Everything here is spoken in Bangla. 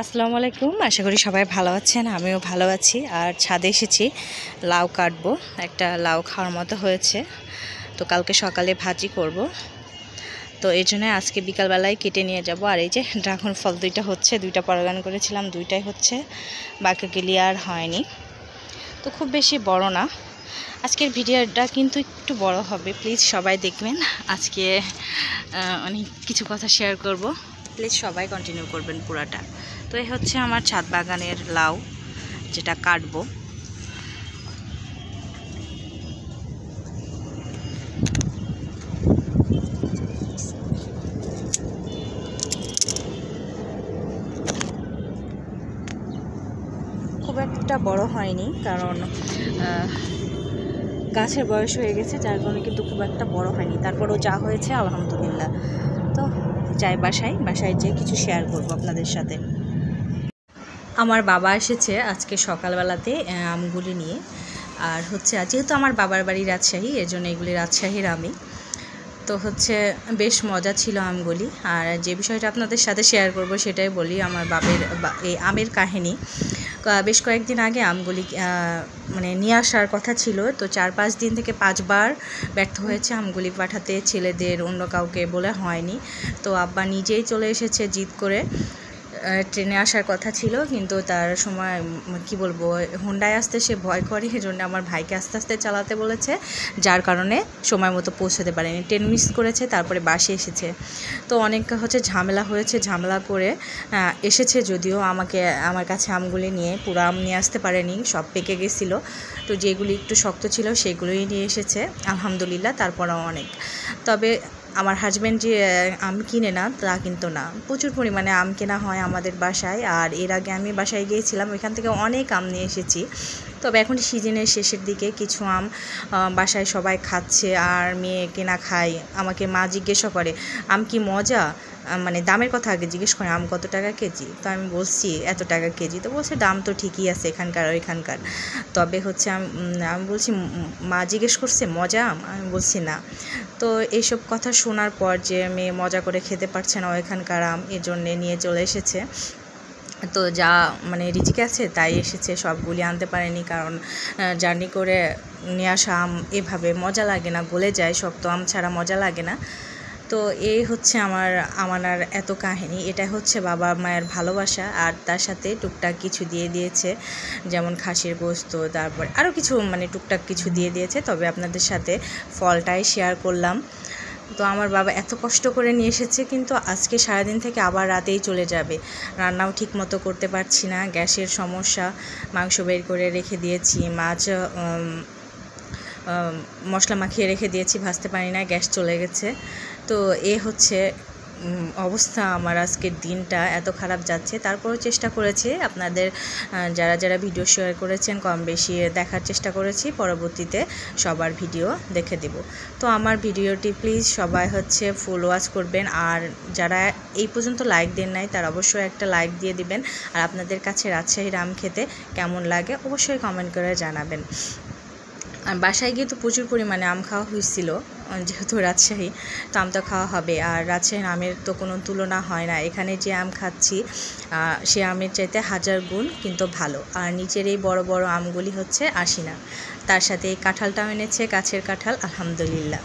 আসসালামু আলাইকুম। আশা করি সবাই ভালো আছেন, আমিও ভালো আছি। আর ছাদে এসেছি লাউ কাটবো, একটা লাউ খাওয়ার মতো হয়েছে, তো কালকে সকালে ভাজি করব। তো এই জন্য আজকে বিকালবেলায় কেটে নিয়ে যাব। আর এই যে ড্রাগন ফল দুইটা হচ্ছে, দুইটা পরাগান করেছিলাম, দুইটাই হচ্ছে, বাকিগুলি আর হয়নি। তো খুব বেশি বড় না। আজকের ভিডিওটা কিন্তু একটু বড় হবে, প্লিজ সবাই দেখবেন। আজকে অনেক কিছু কথা শেয়ার করব, প্লিজ সবাই কন্টিনিউ করবেন পুরাটা। তো এই হচ্ছে আমার ছাদ বাগানের লাউ, যেটা কাটবো। খুব একটা বড় হয়নি, কারণ গাছের বয়স হয়ে গেছে, যার কারণে কিন্তু খুব একটা বড় হয়নি। তারপরও যা হয়েছে আলহামদুলিল্লাহ। তো যাই বাসায় যেয়ে কিছু শেয়ার করব আপনাদের সাথে। আমার বাবা এসেছে আজকে সকালবেলাতে আমগুলি নিয়ে। আর হচ্ছে যেহেতু আমার বাবার বাড়ি রাজশাহী, এর জন্য এগুলি রাজশাহীর আমি। তো হচ্ছে বেশ মজা ছিল আমগুলি। আর যে বিষয়টা আপনাদের সাথে শেয়ার করব সেটাই বলি, আমার বাবার এই আমের কাহিনী। বেশ কয়েকদিন আগে আমগুলি মানে নিয়ে আসার কথা ছিল, তো 4-5 দিন থেকে 5 বার ব্যর্থ হয়েছে আমগুলি পাঠাতে, ছেলেদের অন্য কাউকে বলে হয়নি। তো আব্বা নিজেই চলে এসেছে জিদ করে। ট্রেনে আসার কথা ছিল, কিন্তু তার সময় কি বলবো, হুন্ডায় আসতে সে ভয় করে, এজন্য আমার ভাইকে আস্তে আস্তে চালাতে বলেছে, যার কারণে সময় মতো পৌঁছাতে পারেনি, ট্রেন মিস করেছে, তারপরে বাসে এসেছে। তো অনেক হচ্ছে ঝামেলা হয়েছে, ঝামেলা করে এসেছে, যদিও আমার কাছে আমগুলি নিয়ে পুরো আম নিয়ে আসতে পারেনি, সব পেকে গেছিলো। তো যেগুলি একটু শক্ত ছিল সেগুলোই নিয়ে এসেছে আলহামদুলিল্লাহ। তারপরেও অনেক, তবে আমার হাজব্যান্ড যে আম কিনে না তা কিন্তু না, প্রচুর পরিমাণে আম কেনা হয় আমাদের বাসায়। আর এর আগে আমি বাসায় গিয়েছিলাম, ওইখান থেকে অনেক আম নিয়ে এসেছি। তবে এখন সিজনের শেষের দিকে কিছু আম বাসায় সবাই খাচ্ছে, আর মেয়ে কেনা খায়। আমাকে মা জিজ্ঞাসা করে আম কি মজা, মানে দামের কথা আগে জিজ্ঞেস করে, আম কত টাকা কেজি। তো আমি বলছি এত টাকা কেজি। তো বলছে দাম তো ঠিকই আছে এখানকার ওইখানকার। তবে হচ্ছে আমি বলছি, মা জিজ্ঞেস করছে মজা আম, আমি বলছি না। তো এইসব কথা শোনার পর যে মেয়ে মজা করে খেতে পারছে না ওইখানকার আম, এই জন্যে নিয়ে চলে এসেছে। তো যা মানে রিজিকে আছে তাই এসেছে, সবগুলি আনতে পারেনি, কারণ জার্নি করে নিয়ে আসা আম এভাবে মজা লাগে না, গলে যায়, শক্ত আম ছাড়া মজা লাগে না। তো এই হচ্ছে আমার আমানার এত কাহিনী। এটা হচ্ছে বাবা মায়ের ভালোবাসা, আর তার সাথে টুকটাক কিছু দিয়ে দিয়েছে, যেমন খাসির গোস্ত, তারপর আরও কিছু মানে টুকটাক কিছু দিয়ে দিয়েছে। তবে আপনাদের সাথে ফলটাই শেয়ার করলাম। তো আমার বাবা এত কষ্ট করে নিয়ে এসেছে, কিন্তু আজকে সারাদিন থেকে আবার রাতেই চলে যাবে। রান্নাও ঠিক মতো করতে পারছি না, গ্যাসের সমস্যা। মাংস বের করে রেখে দিয়েছি, মাছ মশলা মাখিয়ে রেখে দিয়েছি, ভাজতে পারি না, গ্যাস চলে গেছে। তো এ হচ্ছে অবস্থা। আমার আজকের দিনটা এত খারাপ যাচ্ছে। তারপরেও চেষ্টা করেছি আপনাদের যারা ভিডিও শেয়ার করেছেন কম বেশি দেখার চেষ্টা করেছি, পরবর্তীতে সবার ভিডিও দেখে দেব। তো আমার ভিডিওটি প্লিজ সবাই হচ্ছে ফুল ওয়াচ করবেন, আর যারা এই পর্যন্ত লাইক দেন নাই তারা অবশ্যই একটা লাইক দিয়ে দিবেন। আর আপনাদের কাছে রাজশাহীর আম খেতে কেমন লাগে অবশ্যই কমেন্ট করে জানাবেন। আর বাসায় গিয়ে তো প্রচুর পরিমাণে আম খাওয়া হয়েছিল, যেহেতু রাজশাহী, তো আম তো খাওয়া হবে। আর রাজশাহীর আমের তো কোনো তুলনা হয় না, এখানে যে আম খাচ্ছি সে আমের চাইতে 1000 গুণ কিন্তু ভালো। আর নিচের এই বড় বড় আমগুলি হচ্ছে আশিনা, তার সাথে এই কাঁঠালটাও এনেছে, গাছের কাঁঠাল, আলহামদুলিল্লাহ।